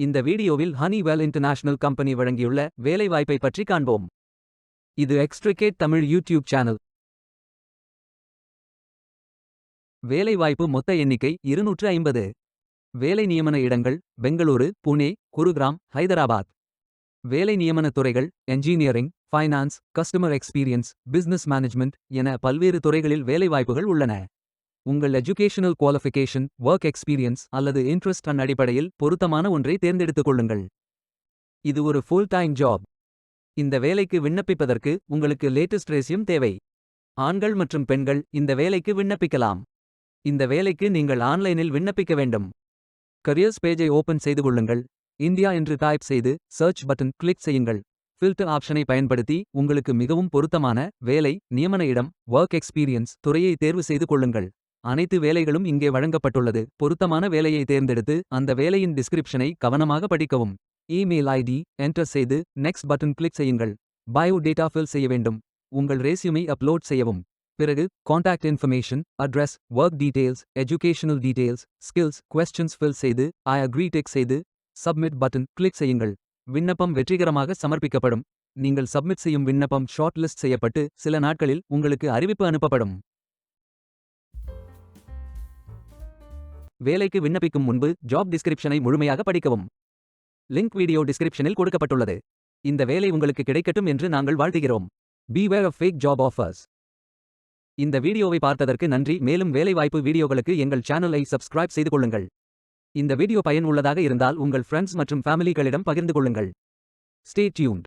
இந்த வீடியோவில் Honeywell international company வழங்கியுள்ள வேலைவாய்ப்பை பற்றி காண்போம். இது எக்ஸ்ட்ரிகேட் தமிழ் யூடியூப் சேனல். வேலைவாய்ப்பு மொத்த எண்ணிக்கை 250. வேலை நியமன இடங்கள் பெங்களூரு, புனே, குருகிராம், ஹைதராபாத். வேலை நியமன துறைகள் engineering, finance, customer experience, business management என பல்வேறு துறைகளில் வேலைவாய்ப்புகள் உள்ளன. உங்கள் எஜுகேஷனல் குவாலிஃபிகேஷன், ஒர்க் எக்ஸ்பீரியன்ஸ் அல்லது இன்ட்ரெஸ்ட் அடிப்படையில் பொருத்தமான ஒன்றை தேர்ந்தெடுத்துக் கொள்ளுங்கள். இது ஒரு ஃபுல் டைம் ஜாப். இந்த வேலைக்கு விண்ணப்பிப்பதற்கு உங்களுக்கு லேட்டஸ்ட் ரெஸ்யூம் தேவை. ஆண்கள் மற்றும் பெண்கள் இந்த வேலைக்கு விண்ணப்பிக்கலாம். இந்த வேலைக்கு நீங்கள் ஆன்லைனில் விண்ணப்பிக்க வேண்டும். கரியர்ஸ் பேஜை ஓபன் செய்து கொள்ளுங்கள். இந்தியா என்று டைப் செய்து சர்ச் பட்டன் கிளிக் செய்யுங்கள். ஃபில்டர் ஆப்ஷனை பயன்படுத்தி உங்களுக்கு மிகவும் பொருத்தமான வேலை, நியமன இடம், ஒர்க் எக்ஸ்பீரியன்ஸ் துறையை தேர்வு செய்து கொள்ளுங்கள். அனைத்து வேலைகளும் இங்கே வழங்கப்பட்டுள்ளது. பொருத்தமான வேலையை தேர்ந்தெடுத்து அந்த வேலையின் டிஸ்கிரிப்ஷனை கவனமாக படிக்கவும். இமெயில் ஐடி என்டர் செய்து நெக்ஸ்ட் பட்டன் கிளிக் செய்யுங்கள். பயோ டேட்டா ஃபில் செய்ய வேண்டும். உங்கள் ரெஸ்யூமை அப்லோட் செய்யவும். பிறகு contact information, address, work details, educational details, skills, questions fill செய்து ஐ அக்ரி டெக் செய்து சப்மிட் பட்டன் கிளிக் செய்யுங்கள். விண்ணப்பம் வெற்றிகரமாக சமர்ப்பிக்கப்படும். நீங்கள் சப்மிட் செய்யும் விண்ணப்பம் ஷார்ட் லிஸ்ட் செய்யப்பட்டு சில நாட்களில் உங்களுக்கு அறிவிப்பு அனுப்பப்படும். வேலைக்கு விண்ணப்பிக்கும் முன்பு ஜாப் டிஸ்கிரிப்ஷனை முழுமையாக படிக்கவும். லிங்க் வீடியோ டிஸ்கிரிப்ஷனில் கொடுக்கப்பட்டுள்ளது. இந்த வேலை உங்களுக்கு கிடைக்கட்டும் என்று நாங்கள் வாழ்த்துகிறோம். Beware of fake job offers. இந்த வீடியோவை பார்த்ததற்கு நன்றி. மேலும் வேலைவாய்ப்பு வீடியோகளுக்கு எங்கள் சேனலை சப்ஸ்கிரைப் செய்து கொள்ளுங்கள். இந்த வீடியோ பயனுள்ளதாக இருந்தால் உங்கள் ஃப்ரெண்ட்ஸ் மற்றும் ஃபேமிலிகளிடம் பகிர்ந்து கொள்ளுங்கள். Stay tuned.